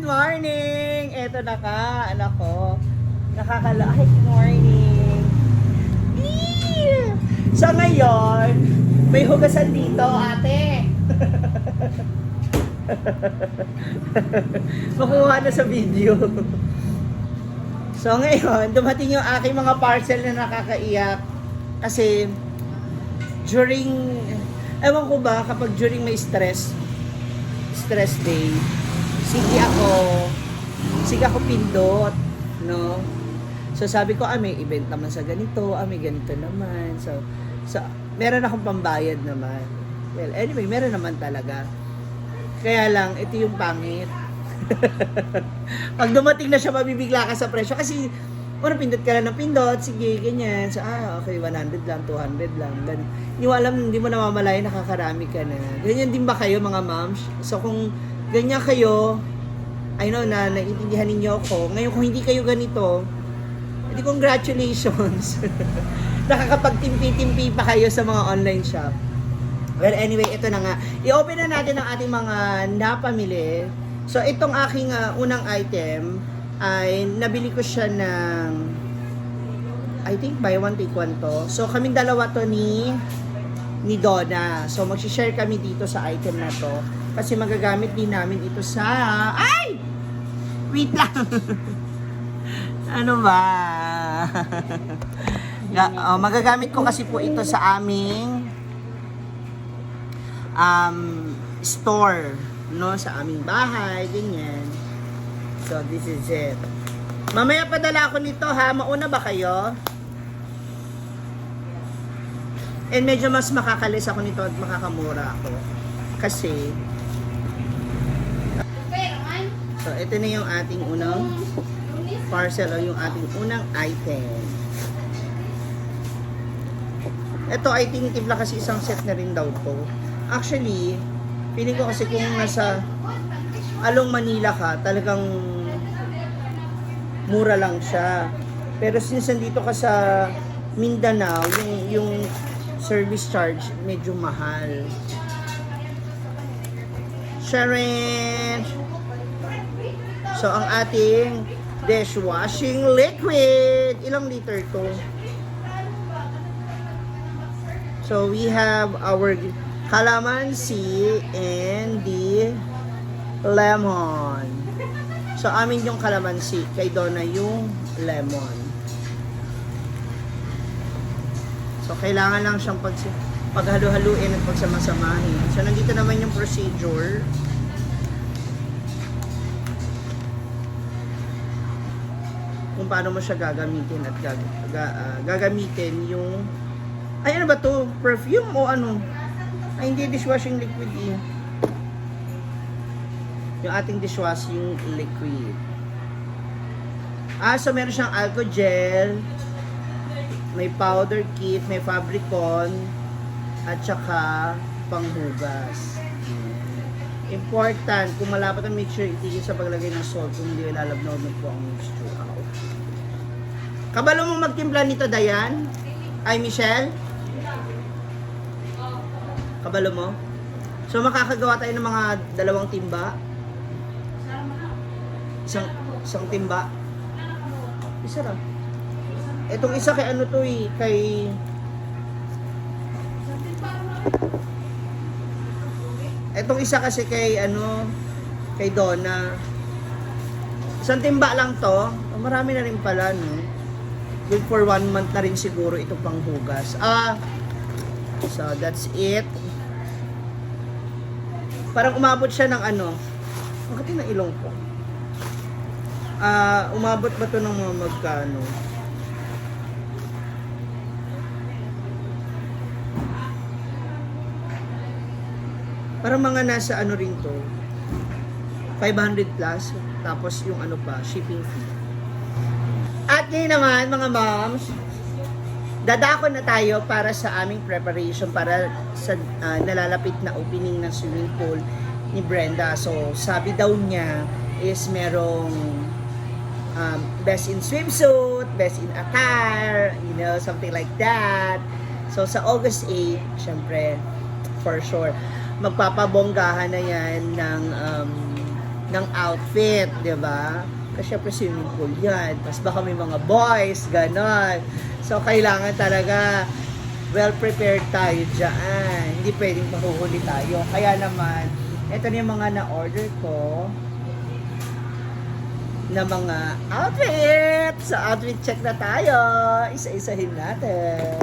Good morning! Eto na ka, anak ko. Ay, good morning! Eee! So ngayon, may hugasan dito, ate. Makuha na sa video. So ngayon, dumating yung aking mga parcel na nakakaiyak. Kasi, ewan ko ba, kapag during may stress day, sige ako pindot, no? So sabi ko, may event naman sa ganito, may ganito naman. So meron akong pambayad naman. Well, anyway, meron naman talaga. Kaya lang, ito yung pangit. Pag dumating na siya, mabibigla ka sa presyo. Kasi, pindot ka lang ng pindot, sige, ganyan. So, okay, 100 lang, 200 lang. Hindi mo alam, hindi mo namamalayan, nakakarami ka na. Ganyan din ba kayo, mga moms? So, kung ganyan kayo, I know na naiintindihan ninyo ako. Ngayon, kung hindi kayo ganito, edi congratulations. Nakakapagtimpi-timpi pa kayo sa mga online shop. Well, anyway, ito na nga. I-open na natin ang ating mga napamili. So, itong aking unang item ay nabili ko siya ng I think buy one take one to. So, kaming dalawa to ni Donna. So, mag-share kami dito sa item na to. Kasi magagamit din namin ito sa... Ay! Wait lang! Ano ba? Magagamit ko kasi po ito sa aming store, no? Sa aming bahay, ganyan. So, this is it. Mamaya padala ako nito, ha? Mauna ba kayo? And medyo mas makakalis ako nito at makakamura ako. Kasi, so, ito na yung ating unang parcel o yung ating unang item. Ito, I think, tifla kasi isang set na rin daw to. Actually, feeling ko kasi kung nasa Along Manila ka, talagang mura lang siya. Pero since nandito ka sa Mindanao, yung service charge medyo mahal. Sharon! So, ang ating dishwashing liquid. Ilang liter to? So, we have our calamansi and the lemon. So, amin yung calamansi. Kay Donna yung lemon. So, kailangan lang siyang paghalo-haluin at pagsamasamahin. So, nandito naman yung procedure. Kung paano mo siya gagamitin at gagamitin yung... Ay, ano ba to? Perfume o ano? Ay, hindi, dishwashing liquid eh. Yung ating dishwashing liquid. So meron siyang alcohol gel, may powder kit, may fabricon, at saka panghugas. Important, kung malapit ang mixture, itigil sa paglagay ng salt kung hindi ilalabnaw po ang mixture out. Kabalo mo magtimpla nito, Dayan? Ay, Michelle? Kabalo mo? So, makakagawa tayo ng mga 2 timba. Isang timba. Isa lang. Itong isa kay ano to eh, kay... Itong isa kasi kay ano, kay Donna. Isang timba lang to. Marami na rin pala, no? Good for 1 month na rin siguro ito pang hugas. So that's it. Parang umabot siya ng ano. Bakit na ilong ko? Umabot ba to ng mga magkano? Parang mga nasa ano rin to. 500 plus. Tapos yung ano pa, shipping fee. At ngayon naman, mga moms, dadako na tayo para sa aming preparation para sa nalalapit na opening ng swimming pool ni Brenda. So, sabi daw niya is merong best in swimsuit, best in attire, something like that. So, sa August 8, syempre, for sure, magpapabonggahan na yan ng ng outfit, di ba? Kasi syempre swimming pool yan. Tapos baka may mga boys, ganon. So, kailangan talaga well-prepared tayo dyan. Hindi pwedeng mahuhuli tayo. Kaya naman, ito na yung mga na-order ko na mga outfit. So, outfit check na tayo. Isa-isahin natin.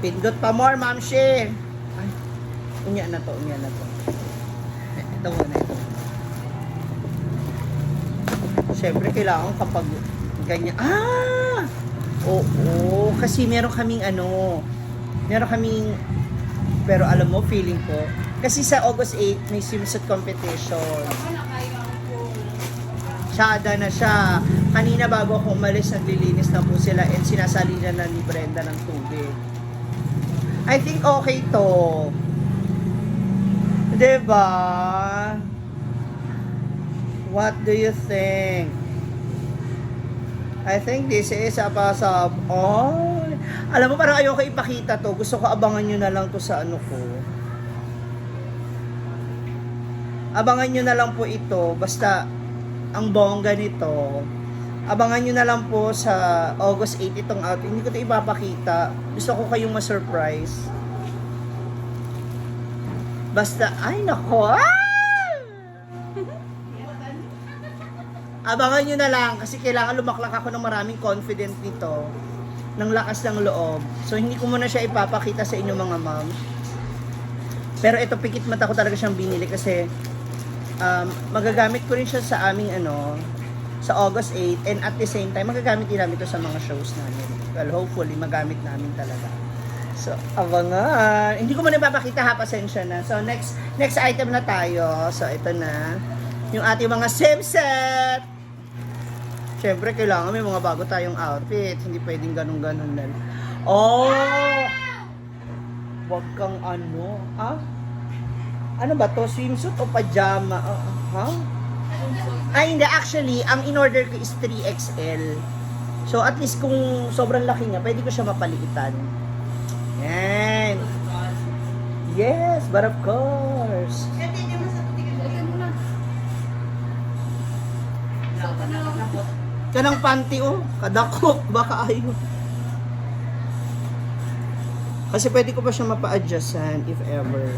Pindot pa more, Ma'am Shi. Ay, unya na to. Ito muna ito. Siyempre, kailangan kapag ganyan. Oo, kasi meron kaming pero alam mo, feeling ko, kasi sa August 8, may swimsuit competition. Tsada na siya. Kanina bago ako umalis, naglilinis na po sila and sinasalinan na ni Brenda ng tubig. I think okay to. Diba? What do you think? I think this is a pass-up. Oh, alam mo, parang ayoko ipakita to. Gusto ko abangan nyo na lang to sa ano ko. Abangan nyo na lang po ito. Basta, ang bongga nito. Abangan nyo na lang po sa August 8 itong outfit. Hindi ko ito ipapakita. Gusto ko kayong ma-surprise. Basta, ay nako. Abangan nyo na lang kasi kailangan lumaklak ako ng maraming confident nito. Ng lakas ng loob. So, hindi ko muna siya ipapakita sa inyo mga ma'am. Pero ito, pikit mata ko talaga siyang binili kasi magagamit ko rin siya sa aming sa August 8 and at the same time, magagamit din namin ito sa mga shows namin. Well, hopefully, magamit namin talaga. So, abangan. Hindi ko muna ipapakita ha, pasensya na. So, next item na tayo. So, ito na. Yung ating mga swim set. Siyempre, kailangan may mga bago tayong outfit. Hindi pwedeng ganun-ganun na. Oh! Wag kang ano. Ano ba to? Swimsuit o pajama? Ay, hindi. Actually, ang in-order ko is 3XL. So, at least kung sobrang laki niya, pwede ko siya mapalitan. Yan. Yes, but of course. Kanang panty kadakop, baka ayaw. Kasi pwede ko pa siya mapa-adjustan if ever.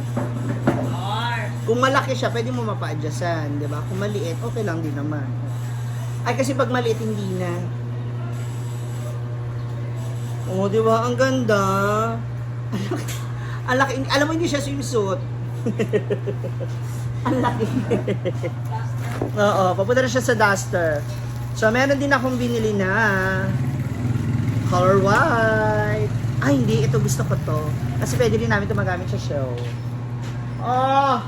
Kung malaki siya, pwede mo mapa-adjustan, di ba? Kung maliit, okay lang din naman. Ay, kasi pag maliit, hindi na. Oh, di ba? Ang ganda. Ang laki. Alam mo, hindi siya swimsuit. Ang laki. Oo, papunta na siya sa duster. So, meron din akong binili na color white. Ay, hindi. Ito gusto ko to. Kasi pwede rin namin ito magamit sa show. Oh!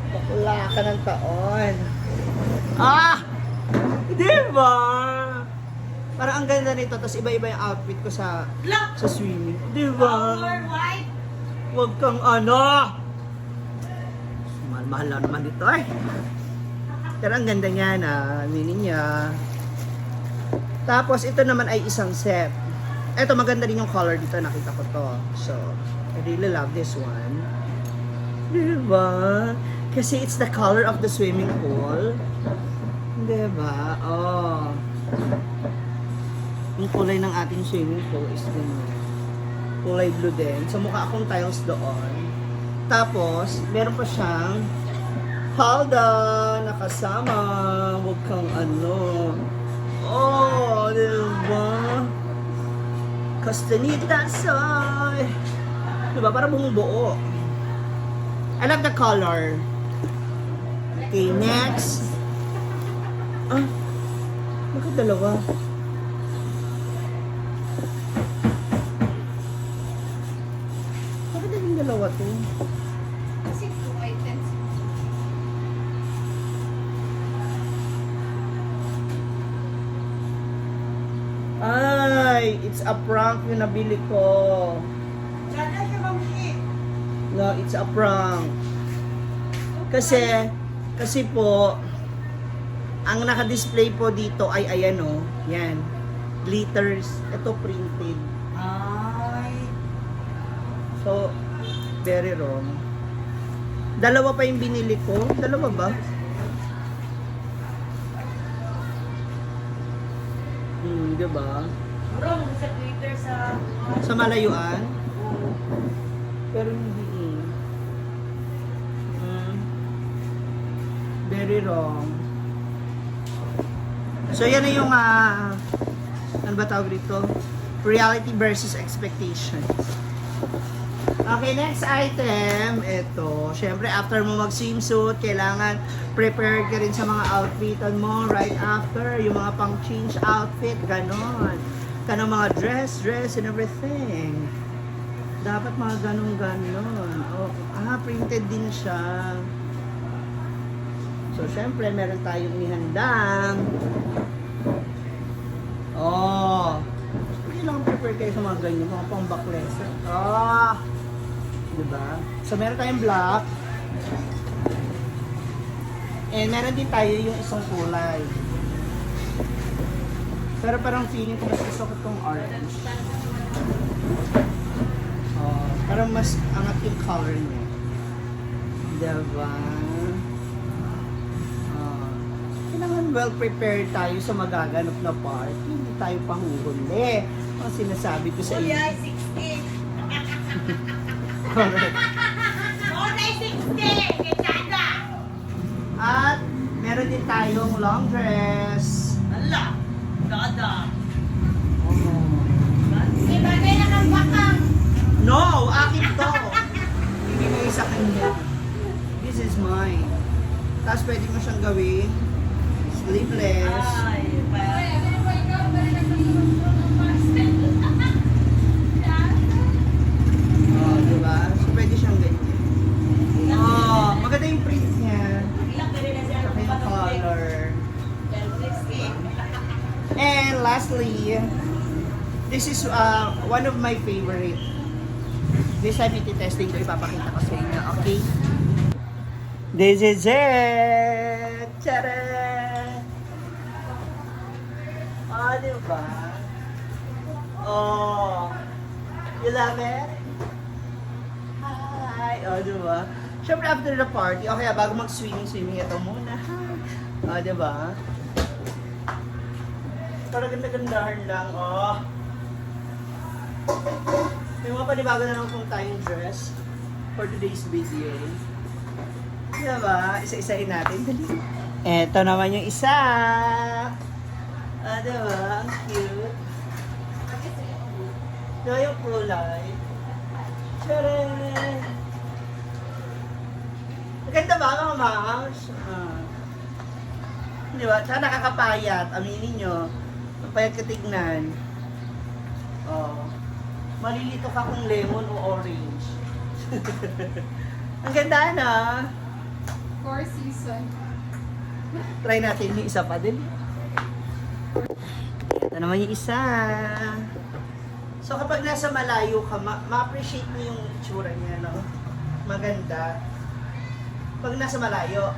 Bakla ka ng taon. Diba? Parang ang ganda nito. Tapos iba-iba yung outfit ko sa swimming. Diba? Color white. Huwag kang mahal lang naman ito eh. Pero ang ganda niya na mini niya. Tapos ito naman ay isang set. Ito maganda din yung color dito, nakita ko to. So, I really love this one. Diba? Kasi it's the color of the swimming pool. Diba? Oh. Yung kulay ng ating swimming pool is din kulay blue din. So, mukha akong tiles doon. Tapos, meron pa siyang halda nakasama. Huwag kang Oh, diba? Castanita soy. Diba? Para bumubuo. I love the color. Okay, next. Bakit dalawa? Bakit naging dalawa to? Kasi 2 items. Ay, it's a prank yung nabili ko. Dada siya bang shit? No, it's a prank. Kasi po, ang naka-display po dito ay ayan yan. Glitters. Ito printed. Ay. So, very wrong. Dalawa pa yung binili ko. Dalawa ba? Diba? Bro, sa Twitter sa... Sa malayuan? Pero hindi eh. Very wrong. So yan na yung ano ba tawag dito? Reality versus expectations. Okay, next item. Ito. Syempre, after mo mag-swimsuit, kailangan prepared ka rin sa mga outfitan mo right after. Yung mga pang-change outfit, ganon. Kanang mga dress, and everything. Dapat mga ganon. Oh, printed din siya. So, syempre, meron tayong ihandang. Oh. Kailangan prepare kayo sa mga ganyan, mga pang-backless. Diba? So, meron tayong black. And meron din tayo yung isang kulay. Pero parang feeling ko mas gusto ko itong orange. Oh, parang mas angat yung color niya. Diba? Kailangan well prepared tayo sa magaganap na party. Hindi tayo panguhuli. Ang sinasabi ko sa inyo. Kulay 60. Correct. Kulay 60. Kitada. At meron din tayong long dress. Ala. Dada. Oh. Iba na yung nakambakang. No! Akin to! Ibigay sa kanya. This is mine. Tapos pwede mo siyang gawin sleeveless. Ay, Oh, diba? So pwede siyang ganyan. Oh, maganda yung print niya. Saka yung color. And lastly, this is one of my favorite. This time iti-testing ko, ipapakita ko sa inyo, okay? This is it! Tcharan! Oh, diba? Oh, you love it? Hi! Oh, diba? Siyempre after the party, okay, bago mag-swimming, ito muna. Oh, diba? Parang ganda-gandahan lang, oh. May mga panibago na naman kung tayong dress for today's video. Diba? Isa-isahin natin. Dali. Eto naman yung isa. Ah, diba? Ang cute. Diba yung kulay? Tcharan! Maganda ba mga moms? Diba? Tsaka nakakapayat. Aminin nyo. Mapayat ka tignan. Oh. Malilito ka kung lemon o orange. Ang ganda na. 4 season. Try natin yung isa pa din. Ito naman yung isa. So kapag nasa malayo ka, ma-appreciate mo yung itsura niya, no? Maganda. Pag nasa malayo.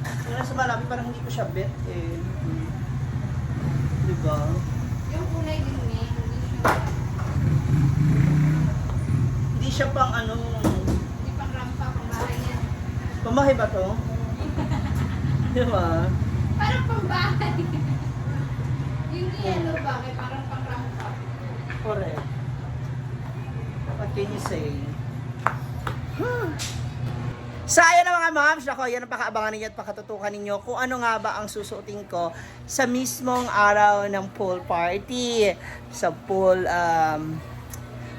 Pag nasa malapit, parang hindi ko siya bet eh. Diba? Yung kulay din niya, Hindi siya pang ano. hindi pang rampa, pang bahay niya. Pamahay ba to? Diba? Parang pang bahay. Yung yellow bakit parang pang rampa. Correct. What can you say? So ayan na mga moms, ako yan ang pakaabangan ninyo at pakatutukan ninyo kung ano nga ba ang susuotin ko sa mismong araw ng pool party. Sa pool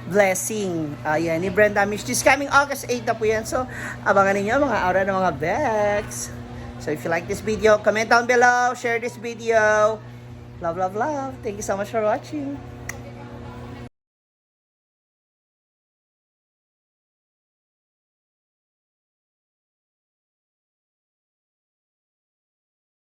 blessing. Ayan, ni Brenda Mish. This coming August 8 na po yan. So abangan ninyo mga aura ng mga Bex. So if you like this video, comment down below, share this video. Love, love, love. Thank you so much for watching.